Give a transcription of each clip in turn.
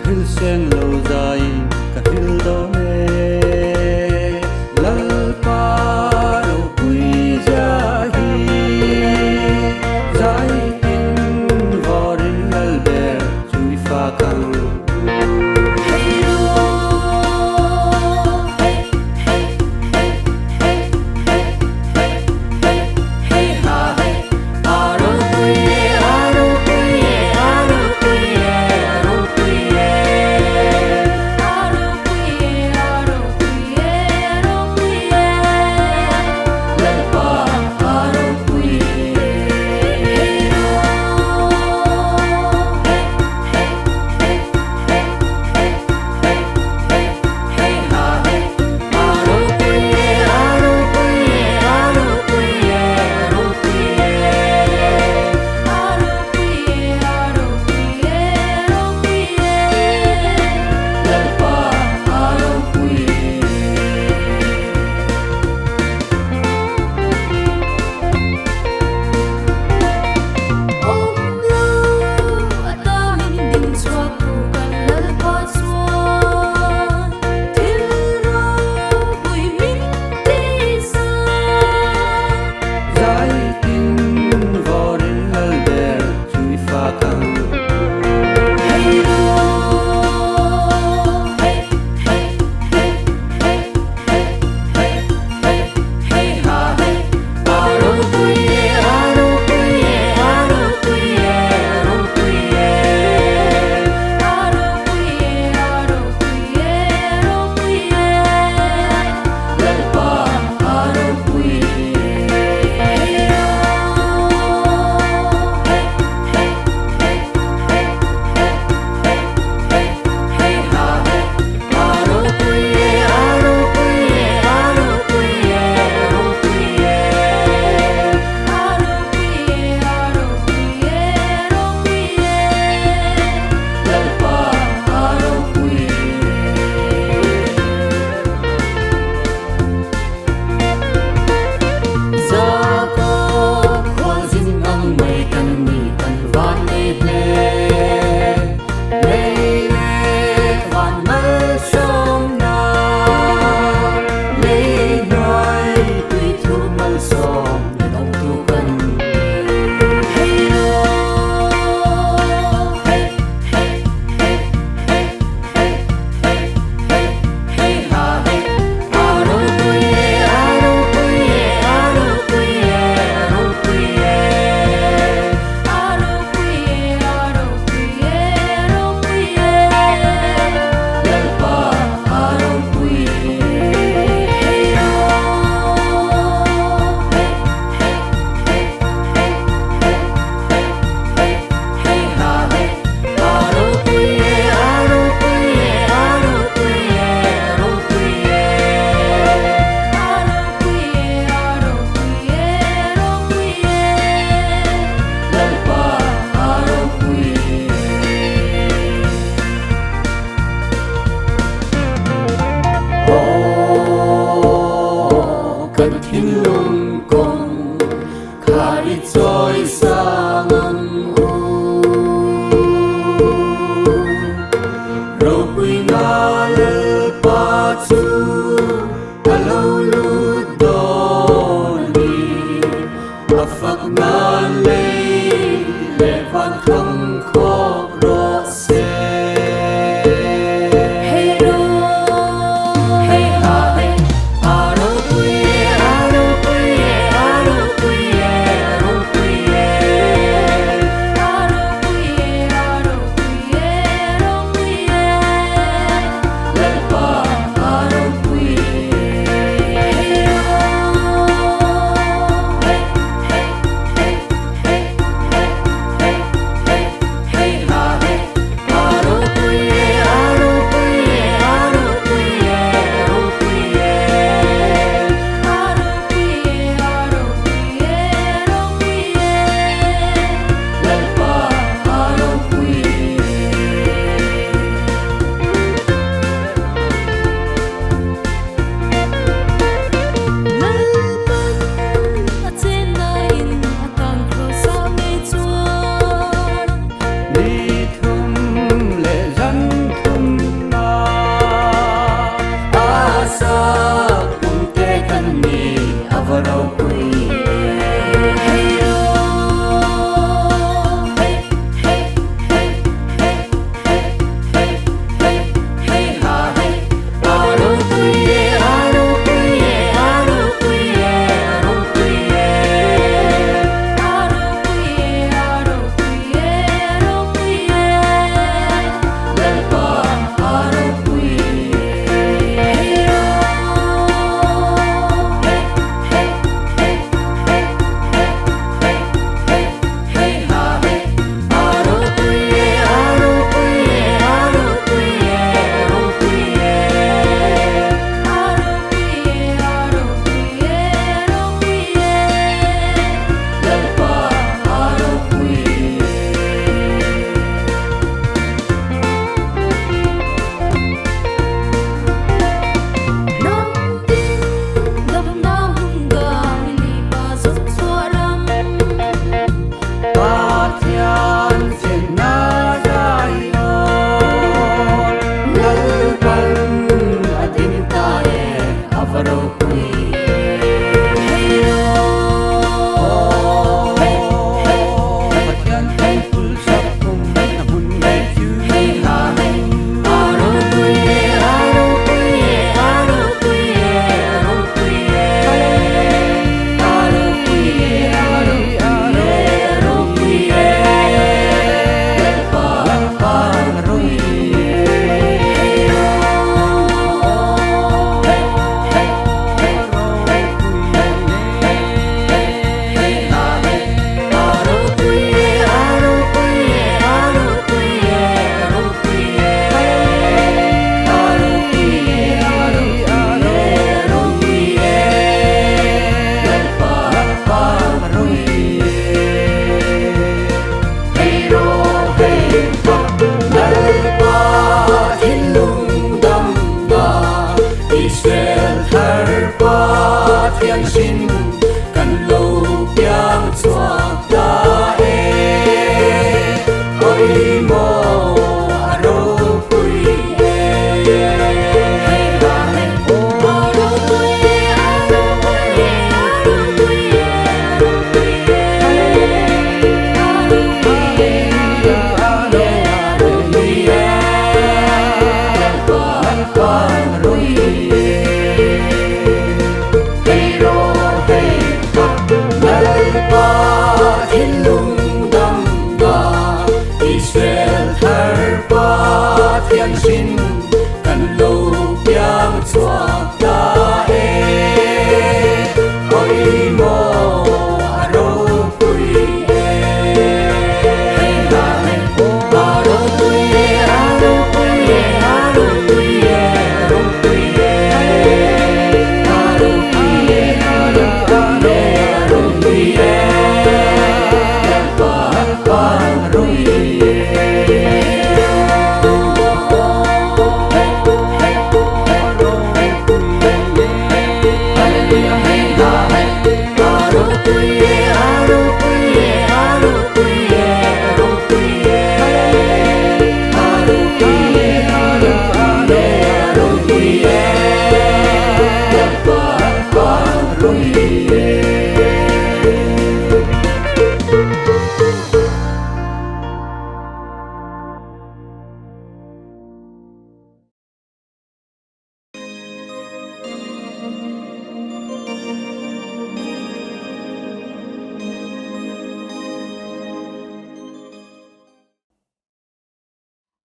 kahil sen lo zai kahil do me lal pa ro pui ja hi zai tin vorin lal ber chui fa kang cần thiên lung cùng khá đi trôi xa ngâm u rồi quy na lê pa chu alo lu đô đi mà phật na lê văn không khó rõ xe กันชินกันโลกยังสวาตาเอโอ้ยโมอารุปุยเอให้ลาให้อารุปุยเออารุปุยเออารุปุยเออารุปุยเออารุปุยเออารุปุยเออารุปุยเอปะปะรุยเอ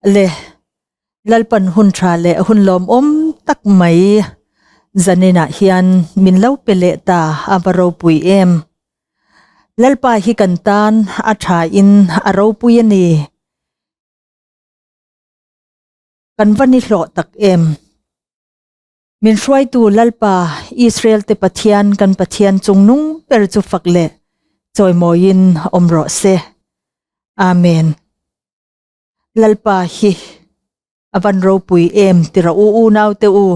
le lalpan hun tra le hun lom tak mai zanina hian min lo pele ta abaro pui em lalpa hi kantan a tha in aro pui ani kan vani hlo tak em min hruai tu lalpa Israel te pathian kan pathian chungnung per chu fakle choi moin omro se amen lalpa hi avan ro pui em tira u naw te u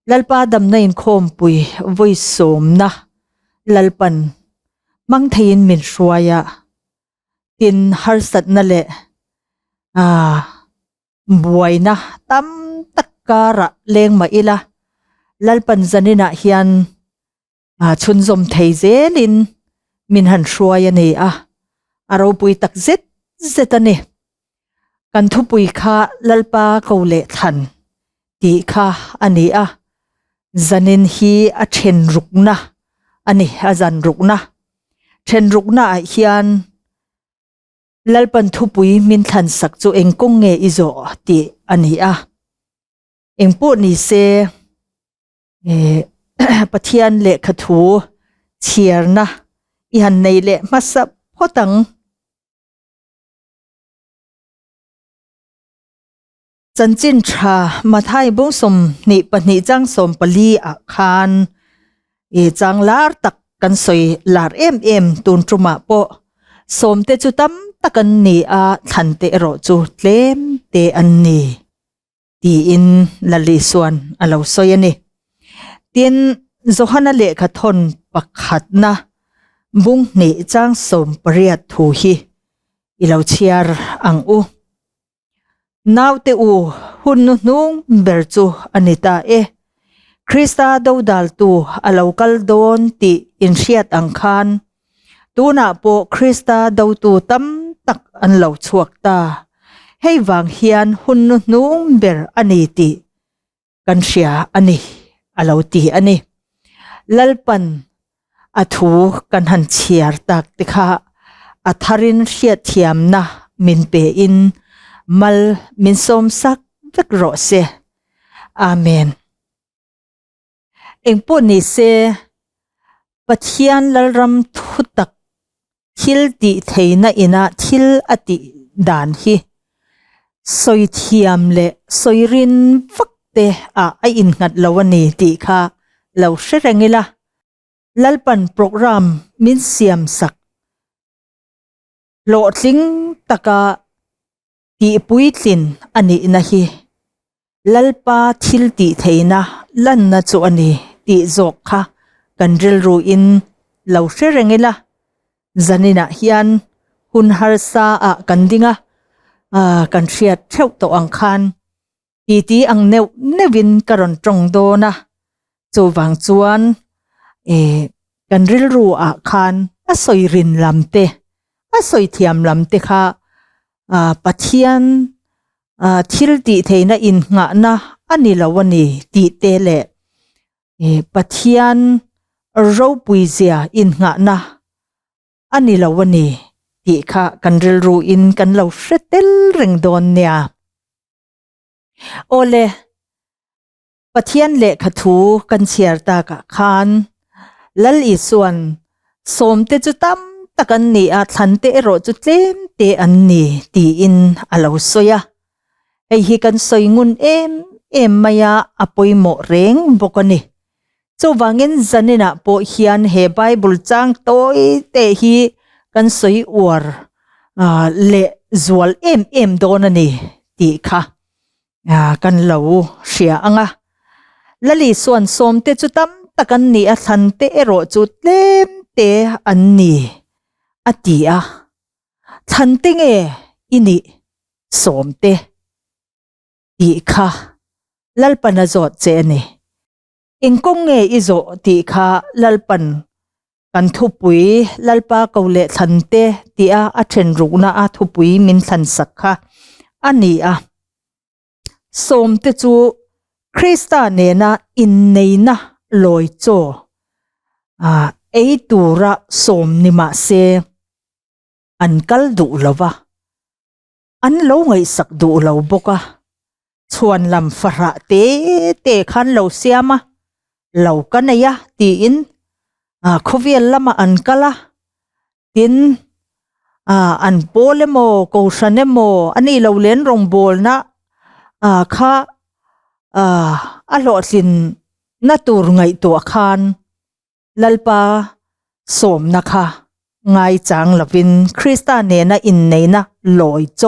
lalpa dam na in khom pui voi som na lalpan mang thein min hruaya tin har sat na le buai na tam takkara leng ma ila lalpan zanina hian chun zom thei zelin min han hruaya ni aro pui tak zet zetani kan thu pui kha lalpa ko le than ti kha ani zanin hi a then rukna ani azan rukna then rukna hian lalpan thu pui min than sak chu engkong nge izo ti ani engpu ni se pathian le khathu chhiarna i han nei le masa photang chanchin tha mathai bung som ni pani chang som pali a khan e chang lar tak kan soi lar em tun truma po som te chu tam takan ni a than te ro chu tlem te an ni ti in lali suan alo soi ani tin zohana le khathon pakhat na bung ni chang som pariat thu hi ilo chiar ang naw te hun nung berchu anita Krista dodal tu alokal don ti in hriat ang khan tuna po Krista do tu tam tak an lo chuak ta hei wang hian hun nung ber ani ti kan hria ani alo ti ani lalpan athu kan han chiar tak te kha atharin hriat thiam na min pe in mal min som sak vek ro se amen engpo ni se pathian lalram thutak thil ti theina ina thil ati dan hi soi thiam le soirin fakte a in ngat lawani ti kha lo sherengila lalpan program min siam sak lo tling taka ti puitlin ani na hi lalpa thil ti theina lan na chu ani ti zok kha kanril ru in lo sherengila zanina hian hun harsa a kandinga kan hriat theu to ang khan ti ang nevin karon tong do na chu wang chuan kanril ru a khan a soirin lamte a soi thiam lamte kha pathian thil ti theina in nga na ani lawani ti te le pathian ro puizia in nga na ani lawani ti kha kanril ru in kan lo hretel reng don nia โอเลปะเทียนเลขทูกันเชียร์ตากะคานลัลอีส่วนสมเตจุตั้มตะกันนี่อาทันเตโรจุเต็มเตอันนี่ตีอินอาลาวสอยะไอฮิกันสอยงุนมายาอปอยโมเร่งบกนี่เจ้าวังเงินจันนี่นะโปเฮียนเฮไบบุลจังโตยเตฮีกันสอยอวร์เลจวลโดนนี่ตีค่ะกันเหลาเสียอ่ะละลีส่วนสมเตจุตั้มตะกันนี่อาทันเตโรจุเต็มเตอันนี่อตีทันเตงอินี่สมเตตีค่ะลัลปันจอดเจนี่อิงกงอิโจตีค่ะลัลปันกันทุปุยลัลปาเกาเลทันเตตีอาเชนรูนาทุปุยมินทันสักค่ะอันนี้สมเตจูคริสตาเนนะอินเนนะลอยโจเอตูระสมนิมาเซอันกัลดูลาวะอันโลงไอสักดูลาวบกชวนลำฟระเตขันลาวเสียมาลาวกันเนียตีอินขวิลละมาอันกะละตินอันโบเลโมกูชันเนโมอันนี้ลาวเล่นรงโบลนะค่ะอโลสินนัตูรไงตัวคานลัลปาสมนะคะไงจังลวินคริสตาเนนะอินเนนะลอยโจ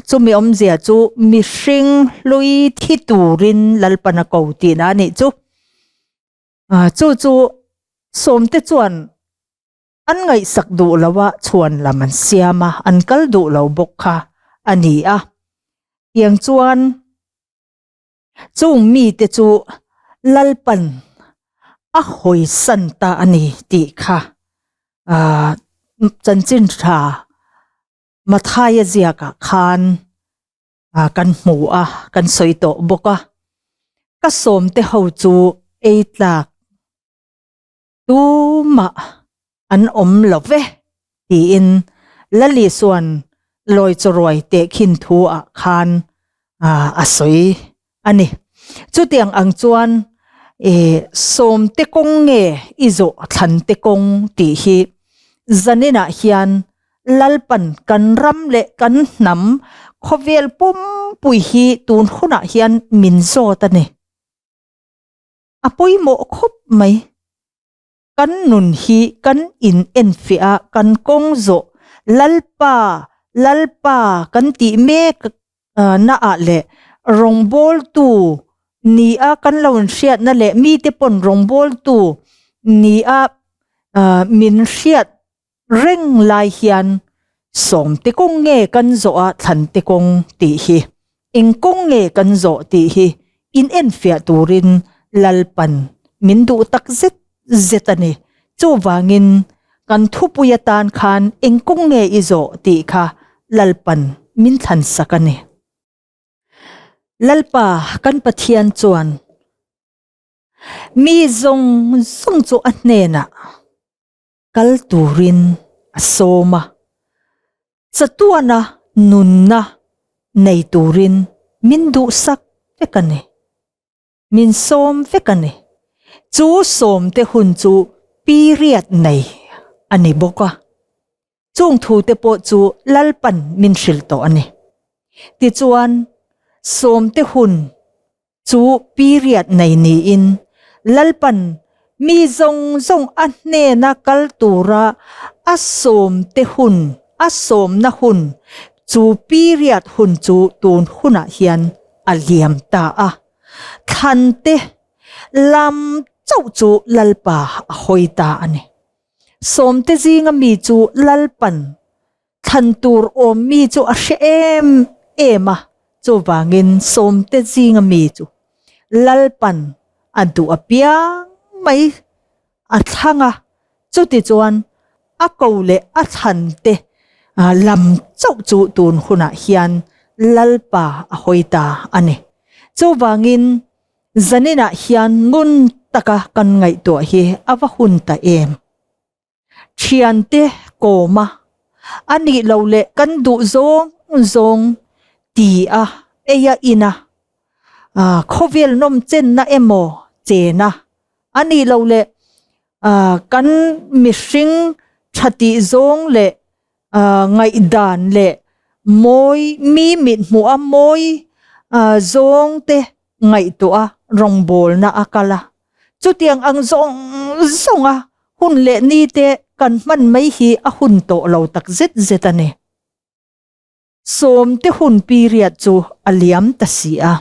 จูมีเสียจูมีชิงลุยที่ตูรินลัลปานกาวตีนะนี่จูสมเตจวนอันไงสักดูแล้วว่าชวนละมันเสียมาอันกัลดูแล้วบกค่ะอันนี้ยังจวนจูมีเตจูลัลปันหอยสันตาอันนี้ตีค่ะจันจินชามาทายเจียกคานกันหมูกันสอยโตบกก็สมเตเขาจูเอตลักตูมาอันลเวตีอินละลีส่วนลอยจรวยเตขินทูคานสอยอันนี้จุดยังอังจวนสมเตกงอิโจทันเตกงตีฮีจันนี่นะเฮียนลัลปันกันรำเละกันนำขวเวลปุ่มปุยฮีตูนขุนเฮียนมินโซตันเนปุยโมคบไหมกันนุนฮีกันอินเอ็นฟิอากันกงโจลัลปากันตีเมกน่าเละรงโบลตูนี่กันลาวเชียดนั่นแหละมีแต่ปนรงโบลตูนี่มินเชียดเร่งลายเฮียนสมติกงกันโจทันติกงตีฮีอิงกงกันโจตีฮีอินเอ็นฟิอาตูรินลัลปันมินดูตักเจตันเนจูวางินกันทุปุยตานคานอิงกงอิโจตีค่ะลัลปันมินทันสักันเนลัลปากันปะเทียนจวนมีจงจูอันเนนะกัลตูรินโซมาสตัวนะนุนนะในตูรินมินดูสักเวกันเนมินโซมเวกันเนจูโสมเตหุนจูปีเรียดในอันนี้บอกว่าจุงทูเตโปจูลัลปันมินชิลโตอันนี้ติจวนสมเตหุนจูปีเรียดในนี้อินลัลปันมีจงอันเนนักลตูระสมเตหุนสมนะหุนจูปีเรียดหุนจูตูนหุนเฮียนเลียมตาทันเตลำจูลัลปาหอยตาอันนี้สมเตจิงมีจูลัลปันทันตูรมีจูเอมาจูวางินสมเตจิงมีจูลัลปันอันดูเปียไม่ทังจูติจวนเกาเลทันเตลำจูตูนหุนเฮียนลัลปาหอยตาอันนี้จูวางินจันนี่นะเฮียนงุนตะกะกันไงตัวเฮอวะหุนตาเอ็มเชียนเตโกมาอันนี้เราเละกันดูจงตี eya ina khovel nom chen na emo chena ani lo le kan mishing thati zong le ngai dan le moi mi mit mu a moi zong te ngai to a rong bol na akala chutiang ang zong zonga hun le ni te kan man mai hi a hun to lo tak zet zetane som te hun period chu aliam ta si a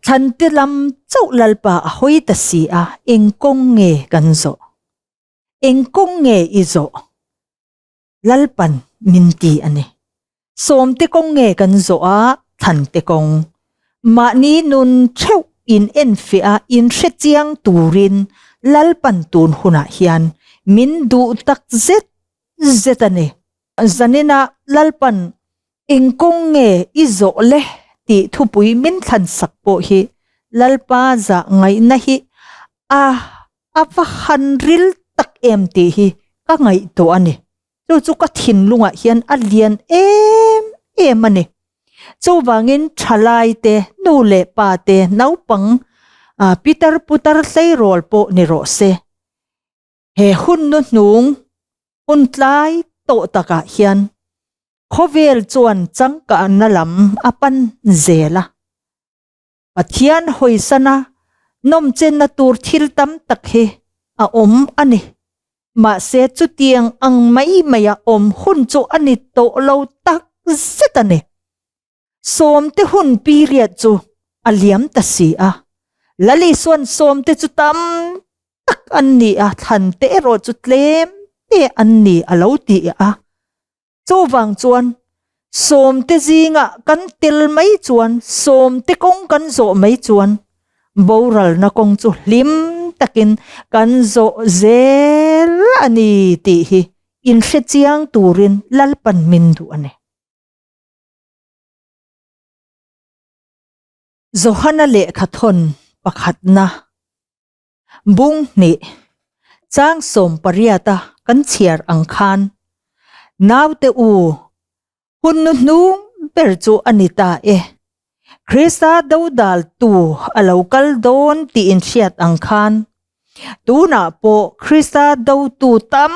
than te lam chau lalpa a hoi ta si a engkong nge kanzo engkong nge izo lalpan minti ane som te kong nge kanzo a than te kong ma ni nun theu in en fi a in hrechiang turin lalpan tun huna hian min du tak zetane zanina lalpan engkong nge izo le ti thupui min than sakpo hi lalpa za ngai na hi awa hanril tak em ti hi ka ngai to ani chu ka thin lunga hian alian em ani chu wangin thalai te nu le pa te naupang Peter putar sei rol po ni ro se he hun nu nung hun tlai to taka hian khovel chuan changka na lam apan zela pathian hoisana nom chen na tur thil tam tak he a ani ma se chu tiang ang mai maya hun chu ani to lo tak zetane som te hun period chu aliam ta si a lali suan som te chu tam tak anni a than te ro chu tlem te anni alo ti a chu wang chuan som te zinga kan til mai chuan som te kong kan zo mai chuan boral na kong chu lim takin kan zo zel ani ti hi in hrechiang turin lalpan min du ane Zohana le khathon pakhat na bung ni chang som pariata kan chiar ang khan naw te u hun nu ber chu anita Krista daudal tu alokal don ti in siat ang khan tu na po Krista dau tu tam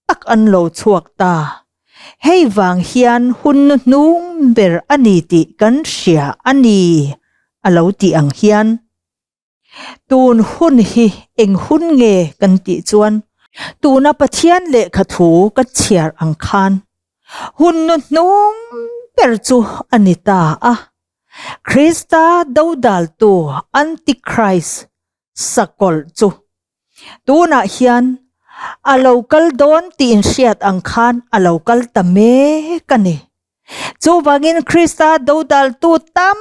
tak an lo chuak ta hei wang hian hun nu ber ani ti kan sia ani alo ti ang hian tun hun hi eng hun nge kan ti chuan tu na pathian le khathu ka chiar ang khan hun nung per chu anita Krista daudal tu antichrist sakol chu tu na hian alokal don ti in siat ang khan alokal tame kani chu wangin Krista daudal tu tam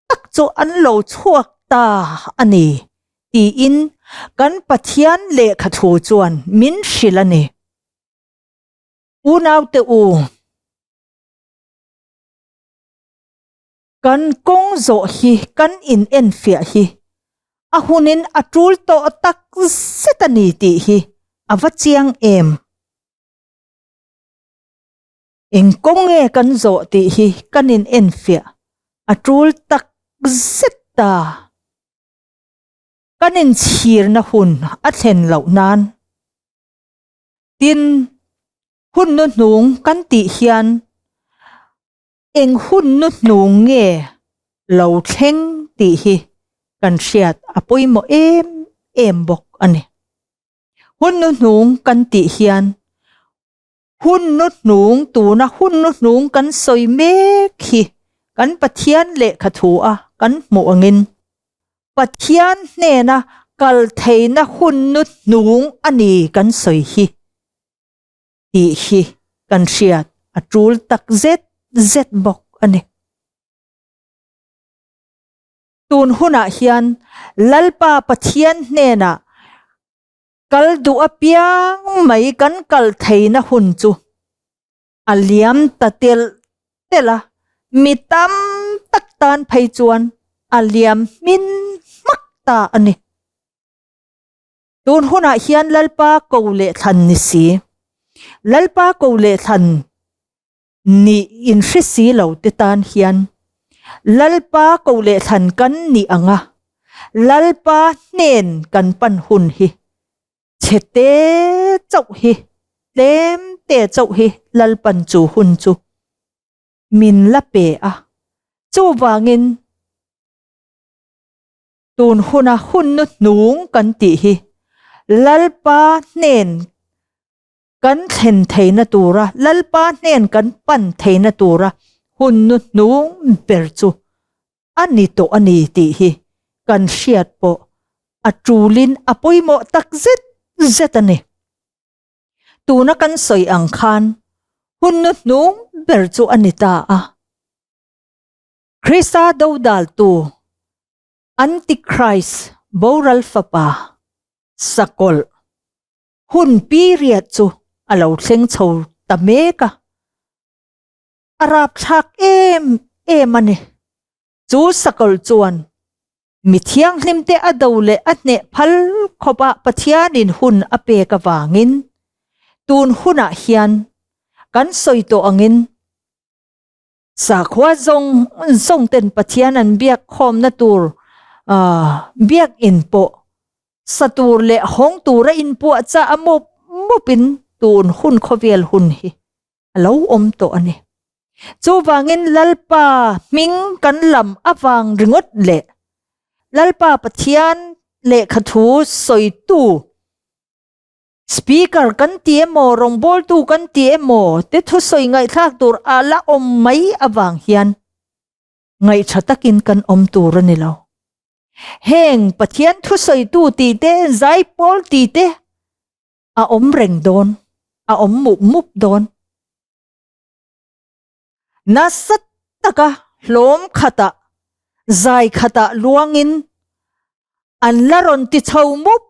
tak chu an lo chuak ta ani ti in kan pathian le khathu chuan min shilani unaw te u kan kong zo hi kan in en fia hi ahunin atul to tak setani ti hi avachiang em eng kong e kan zo ti hi kan in en fia atul tak zeta kanin chir na hun a thlen lo nan tin hun nu nung kan ti hian eng hun nu nung nge lo thleng ti hi kan siat apoi mo em bok ani hun nu nung kan ti hian hun nu nung tu na hun nu nung kan soi mek hi kan pathian le khathu kan mu angin pathian ne na kal theina hun nu nung ani kan soi hi ti hi kan siat atul tak zet bok ani tun huna hian lalpa pathian ne na kal du apiang mai kan kal theina hun chu aliam tatel tela mitam tak tan phei chuan aliam min makta ani tun huna hian lalpa ko le than ni si lalpa ko le than ni in hrisi lo te tan hian lalpa ko le than kan ni anga lalpa nen kan pan hun hi chete chau hi tem te chau hi lalpan chu hun chu min la pe a chu wangin tun huna hun nut nung kan ti hi lalpa nen kan thlen theina tura lalpa nen kan pan theina tura hun nut nung ber chu ani to ani ti hi kan hriat po atulin apoimo tak zet zetani tuna kan soi ang khan hun nut nung ber chu anita a Krista do dal tu Antichrist boral fapa sakol hun period chu alo thleng chho tameka arap thak em ani chu sakol chuan mi thiang hlimte adole atne phal khopa pathianin hun ape ka wangin tun huna hian kan soito angin sa khwa zong ten pathian an biak khom na tur biak in po satur le hong tura in po cha amopin tun hun khovel hun hi alo om to ani chu wangin lalpa ming kan lam awang ringot le lalpa pathian le khathu soitu speaker kan tiemo rongbol tu kan tiemo te thu soi ngai thak tur ala om mai awang hian ngai thatakin kan om tur ani lo heng pathian thu soi tu ti te zai pol ti te a om reng don a om mup don nasat taka hlom khata zai khata luangin an laron ti chho mup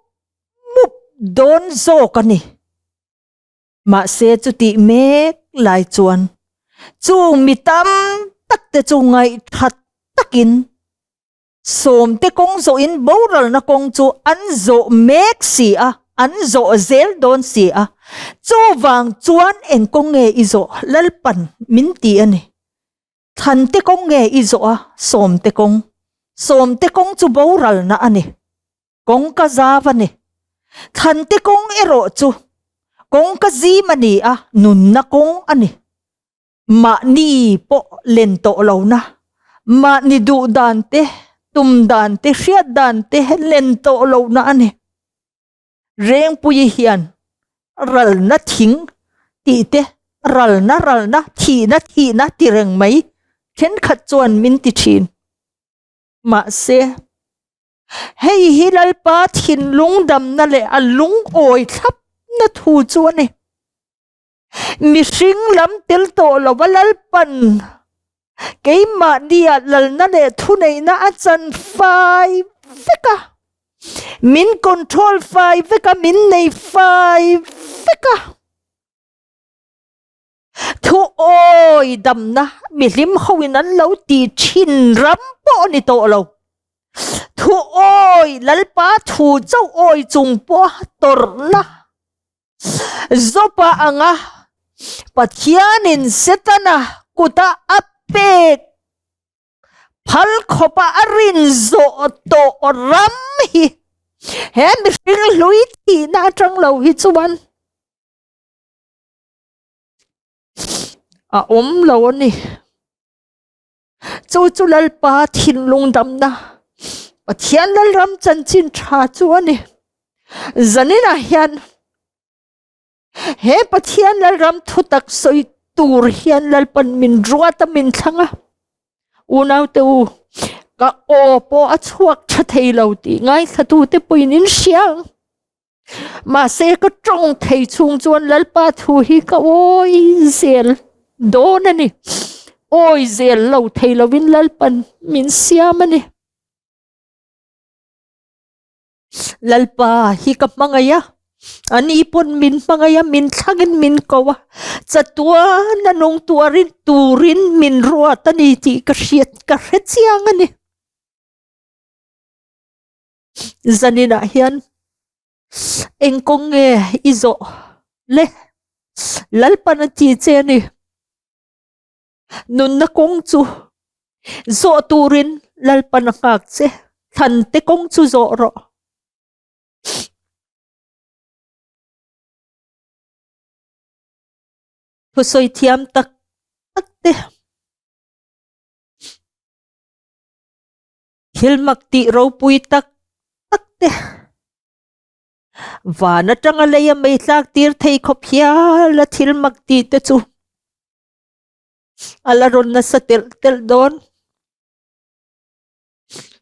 don zo kani ma se chu ti mek lai chuan chung mitam takte chu ngai that takin som te kong zo in boral na kong chu an zo mek si a an zo zel don si a chu wang chuan en kong nge izo lalpan min ti ani than te kong nge izo a som te kong chu boral na ani kong ka zawa ni than te kong ero chu kong ka zi mani a nun na kong ani ma ni po len to lo na ma ni du dan te tum dan te hriat dan te len to lo na ani reng pui hian ral na thing ti te ral na thi na ti reng mai khen khat chuan min ti thin ma se hei hi lalpa thin lung dam na le a lung oi thap na thu chuan ni mi hring lam tel to lo lalpan keima dia lal na le thu nei na a chan fai veka min control fai veka min nei fai veka thu oi dam na mi lim hoin an lo ti thin ram po ni to lo thu oi lalpa thu chau oi chung po tor na zopa anga pathianin setana kuta apek phal khopa arin zo to ram hi hem ring lui ti na tang lo hi chuan a om lo ni chu lalpa thin lung dam na pathian lal ram chan chin tha chuan ni zanina hian he pathian lal ram thu tak soi tur hian lalpan min ruata min thanga unau te u ka o po a chuak tha thei lo ti ngai thatu te poinin siang ma se ka trong thei chung chuan lalpa thu hi ka oi zel don ani oi zel lo thei lovin lalpan min siam ani lalpa hi ka mangaya ani pon min mangaya min thagin min kowa chatua nanong turin min ruat ani ti ka hriat ka hrechiang ani zanina hian engkong nge izo le lalpan ti che ni nun na kong chu zo turin lalpan ngak che than te kong chu zo ro thu soi thiam tak tak te hil mak ti ro pui tak tak te và nó trăng lấy mấy lạc tir thấy khóc hia là thil mak ti te chu ala ron na sa tel tel don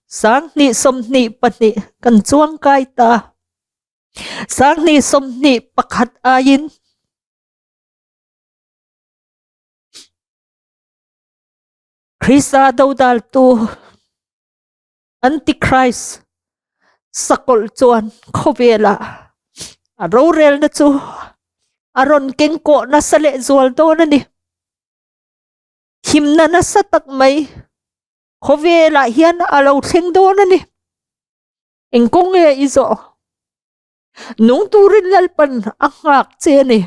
sang ni som ni pat ni kan chuang kai ta sang ni som ni pakhat ayin Krista daudal tu Antichrist sakol chuan khovela aro rel na chu aron keng ko na sale zual do na ni himna na sa tak mai khovela hian alo thleng do na ni engkong e izo nung turin lalpan angak che ni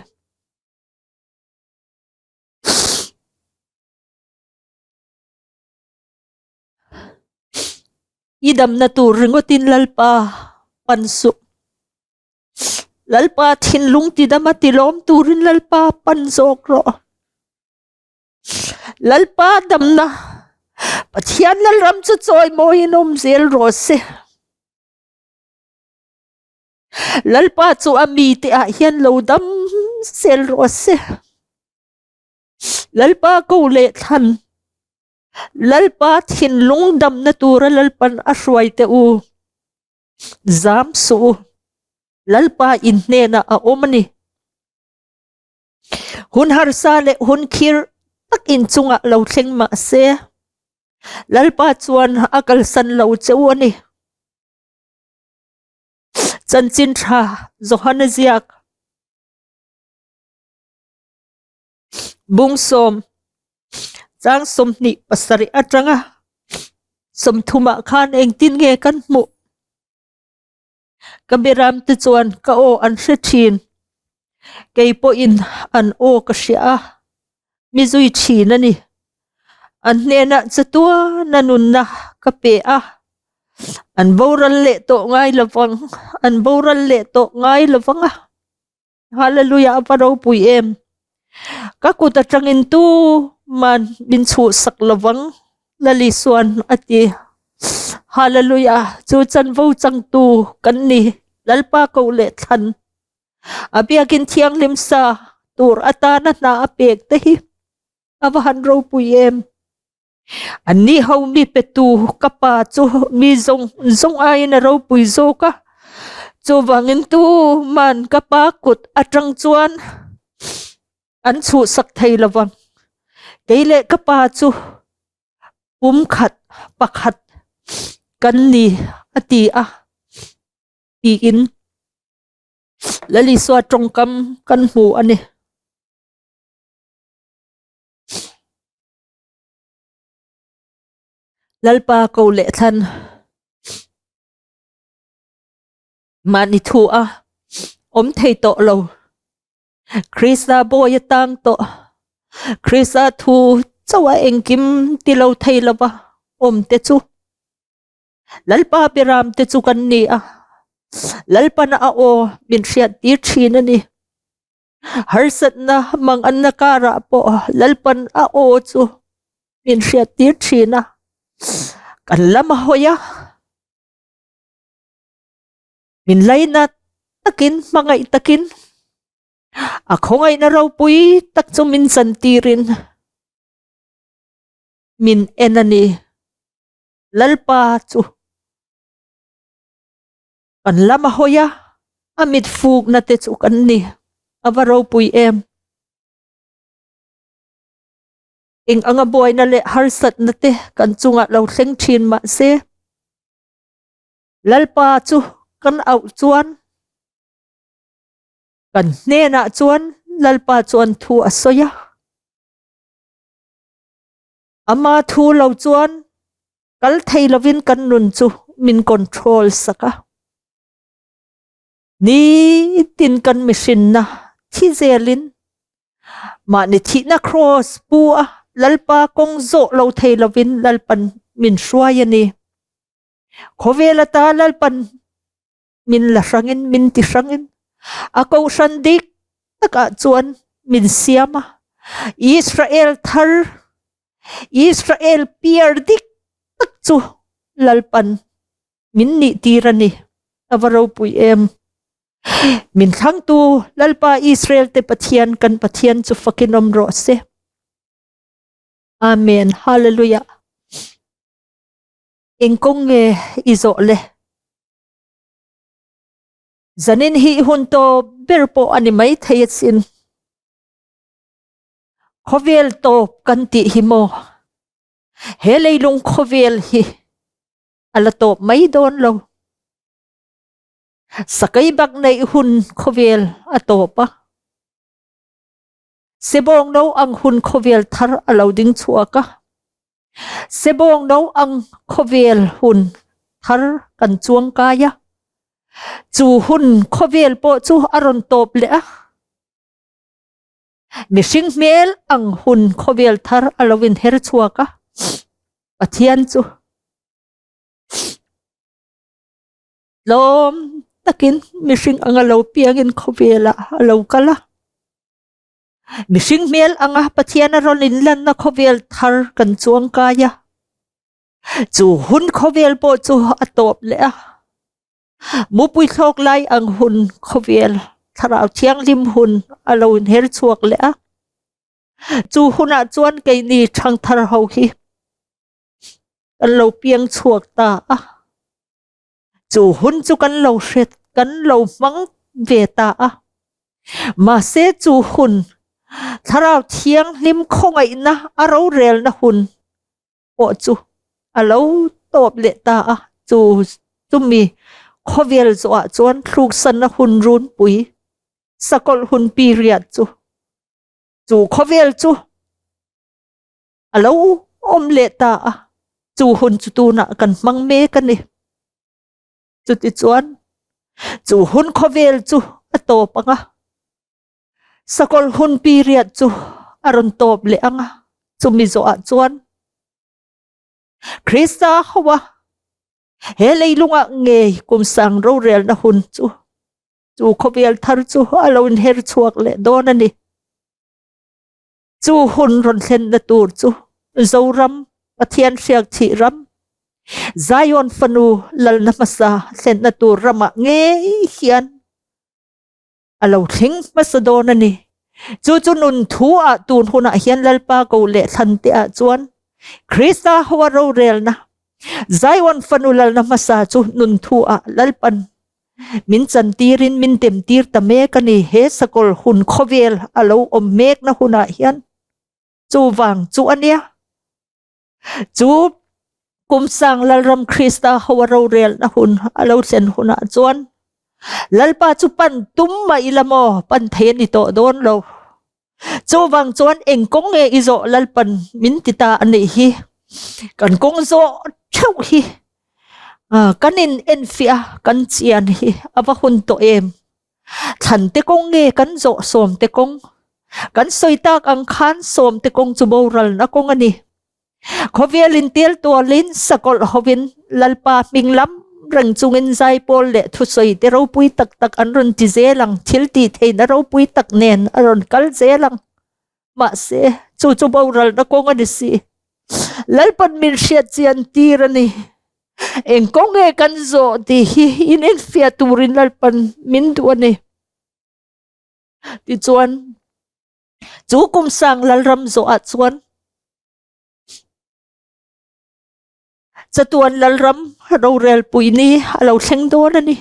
idam na tu ringotin lalpa pansu lalpa thin lung ti dama tilom turin lalpa pansok ro lalpa dam na pathian lal ram chu choi mo hinom zel ro se lalpa chu ami te a hian lo dam sel ro se lalpa ko le than lalpa thin lung dam na tura lalpan ashwai te u zam su lalpa in ne na a omani hun har sa le hun khir tak in chunga lo thleng ma se lalpa chuan akal san lo chewani chan chin tha zohana ziak bung som chang som ni pasari atanga som thuma khan eng tin nge kan mu kabiram te chuan ka o an hre thin keipo in an o ka hria mi zui thin ani an hne na chatua nanun na ka pe a an boral le to ngai lawang an boral le to ngai lawanga hallelujah paro pui em ka kuta tangin tu man bin chu sak lawang lali suan ati hallelujah chu chan vo chang tu kan ni lalpa ko le than abiakin thiang lim sa tur atana na apek te hi awahan ro pui em ani hau mi petu kapa chu mi zong ai na ro pui zo ka chu wangin tu man kapa kut atang chuan an chu sak thei lawang keile kapa chu pum khat pakhat kan ni ati a ti in lali swa tongkam kan mu ani lalpa ko le than mani thu a om thei to lo Krista boy tang to Krista thu chawa engkim ti lo thei lawa om te chu lalpa piram te chu kan ni a lalpa na a o bin hriat ti thin ani harsat na mang an na kara po lalpan a o chu bin hriat ti thina kan lama hoya min laina takin mangai takin a khongai na raw pui tak chu min san tirin min enani lalpa chu kan lama hoya amit fuk na te chu kan ni avaro pui em ing anga boy na le harsat na te kan chunga lo thleng thin ma se lalpa chu kan au chuan kan hne na chuan lalpa chuan thu asoya ama thu lo chuan kal thei lovin kan nun chu min control saka ni tin kan mission na thi zelin ma ni thi na cross pu a lalpa kong zo lo thei lovin lalpan min shruai ani khovela ta lalpan min la rangin min ti rangin ako sandik taka chuan min siama Israel thar Israel pierdik tak chu lalpan min ni tirani avaro pui em min thang tu lalpa Israel te pathian kan pathian chu fakinom ro se amen hallelujah engkong nge izo le zanin hi hunto berpo animai thayetsin khovel to kanti himo heleilung khovel hi alato mai don lo sakai bak nei hun khovel atopa sebong no ang hun khovel thar alouding chuaka sebong no ang khovel hun thar kan chuang kaya chu hun khovel po chu aron top le a mishing mel ang hun khovel thar alowin her chuaka pathian chu lom takin mishing angalo piangin khovela alo kala mishing mel anga pathian aron inlan na khovel thar kan chuang kaya chu hun khovel po chu atop le a mupui thok lai ang hun khovel tharau thiang lim hun alo in her chuak le a chu huna chuan kai ni thang thar ho hi alo piang chuak ta a chu hun chu kan lo hret kan lo mang ve ta a ma se chu hun tharau thiang lim khongai na aro rel na hun o chu alo top le ta a chu mi khovel zo a chuan thluk san na hun run pui sakol hun period chu khovel chu alo om le ta a chu hun chu tu na kan mang me kan ni chu ti chuan chu hun khovel chu atop anga sakol hun period chu aron top le anga chu mi zo a chuan Krista hawa helei lunga nge kum sang ro rel na hun chu khovel thar chu alon her chuak le don ani chu hun ron thlen na tur chu zoram pathian siak thi ram Zion fanu lal na masa thlen na tur rama nge hian alo thing masadon ani chu nun thu a tun huna hian lalpa ko le than te a chuan Krista hawa ro rel na Zion fanulal na masa chu nun thu a lalpan min chan tirin min tem tir ta me kani he sakol hun khovel alo om mek na huna hian chu wang chu ania chu kum sang lalram Krista hawaro rel na hun alo sen huna chuan lalpa chu pan tum ma ilamo pan then ito don lo chu wang chuan engkong nge izo lalpan min tita ani hi kan kong zo chau hi kanin enfia kan chian hi awa hun to em than te kong nge kan zo som te kong kan soitak ang khan som te kong chu boral na kong ani khovelin tel to lin sakol hovin lalpa minglam rang chungin zai pol le thu soi te ro pui tak tak an ron ti zelang thil ti thei na ro pui tak nen aron kal zelang ma se chu boral na kong ani si lalpan min siat chian tirani engkong nge kan zo ti hi inin fia turin lalpan min duani ti chuan chu kum sang lalram zo a chuan chatuan lalram ro rel pui ni alo thleng don ani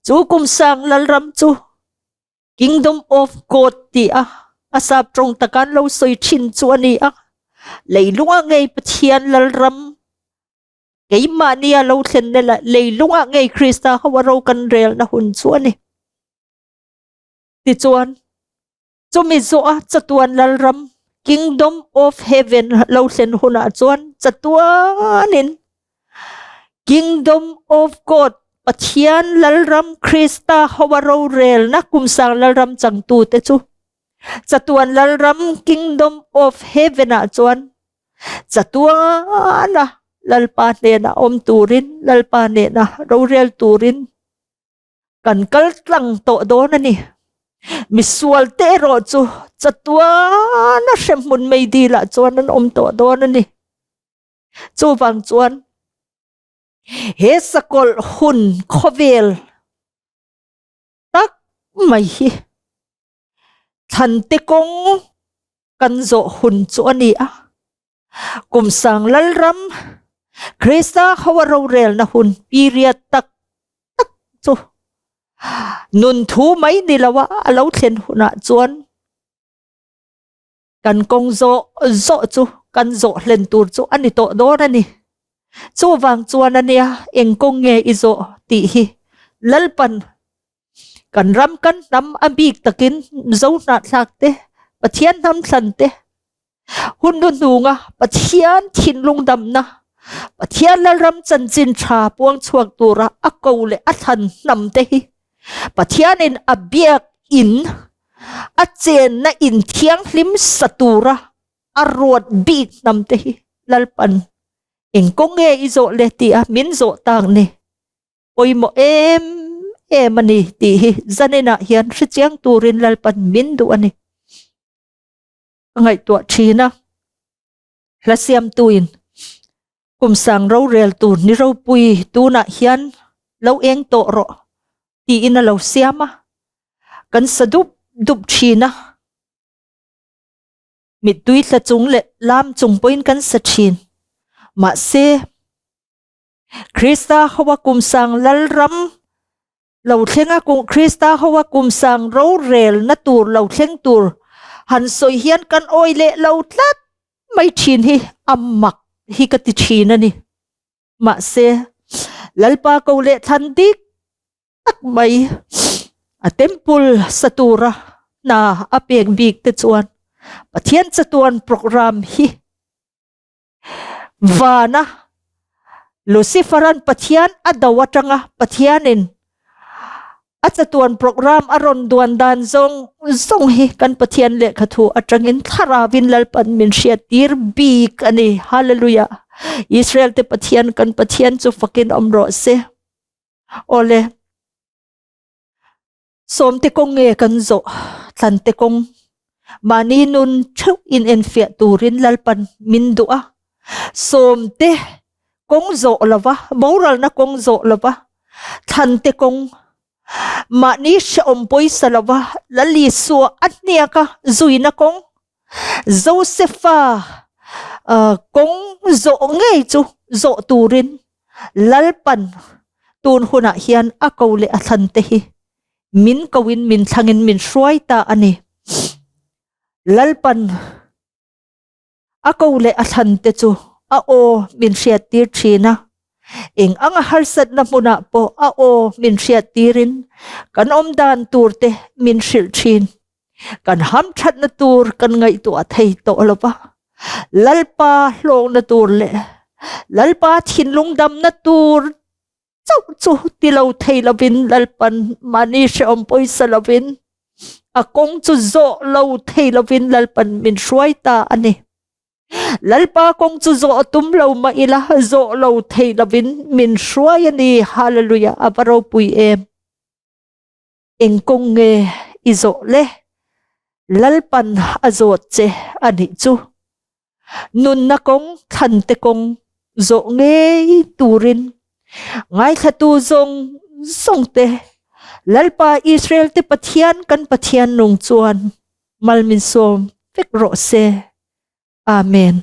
chu kum sang lalram chu kingdom of God ti a asap trong takan lo soi thin chu ani a leilunga ngei pathian lalram kei mania lo thlen nela leilunga ngei Krista hawaro kan rel na hun chu ani ti chuan chumi zo a chatuan lalram kingdom of heaven lo thlen huna chuan chatuanin kingdom of God pathian lalram Krista hawaro rel na kumsang lalram changtu te chu chatuan lalram kingdom of heaven a chuan chatuana lalpa ne na om turin lalpa ne na rorel turin kan kal tlang to do na ni misual te ro chu chatuana shemun mei di la chuan an om to do na ni chu wang chuan he sakol hun khovel tak mai hi than te kong kan zo hun chu ani a kum sang lalram Krista hawaro rel na hun period tak chu nun thu mai ni lawa alo thlen huna chuan kan kong zo chu kan zo hlen tur chu ani to do na ni chu wang chuan ania eng kong nge izo ti hi lalpan kan ram kan nam ambik takin zo na thakte pathian nam thante hun nun nunga pathian thin lungdam na pathian lalram chanchin tha puang chuak tura akole athan namte hi pathian in abiak in achen na in thiang hlim satura arot bik namte hi lalpan eng konge izo le ti a min zo tang ni oi mo em ani ti hi zanena hian hrichiang turin lalpan min du ani ngai to thina hlasiam tuin kum sang ro rel tu ni ro pui tu na hian lo eng to ro ti ina lo siama kan sadup dup thina mit tui tla chung le lam chung poin kan sa thin ma se Krista hawa kum sang lalram lo thlenga kum Krista hawa kum sang ro rel na tur lo thleng tur han soi hian kan oi le lo tlat mai thin hi ammak hi ka ti thin ani ma se lalpa ko le than dik tak mai a temple satura na apek bik te chuan pathian chatuan program hi vana luciferan pathian adawatanga pathianin achatuan program aron duan dan zong hi kan pathian le khathu atangin tharawin lalpan min sia tir bik ani hallelujah Israel te pathian kan pathian chu fakin omro se ole som te kong nge kan zo than te kong mani nun thu in en fia turin lalpan min du'a som te kong zo lawa moral na kong zo lawa than te kong mani sha ompoi salawa lali suwa atnia ka zuina kong Josepha kong zo ngei chu zo turin lalpan tun huna hian akaule athan te hi min kawin min thangin min shruai ta ani lalpan akaule athan te chu a o min hriat tir thina eng anga harsat na muna po a o min hriat tirin kan om dan turte min hril thin kan ham that na tur kan ngai to a thei to lova lalpa hlong na tur le lalpa thin lungdam na tur chau chu ti lo thei lovin lalpan mani she om poi salovin a kong chu zo lo thei lovin lalpan min hruai ta ani lalpa kong chu zo tum lo ma ila zo lo thei lovin min hruai ani hallelujah abaro pui em eng kong nge izo le lalpan azot che ani chu nun na kong than te kong zo nge turin ngai khatu zong song te lalpa Israel te pathian kan pathian nung chuan malmin som fek ro se amen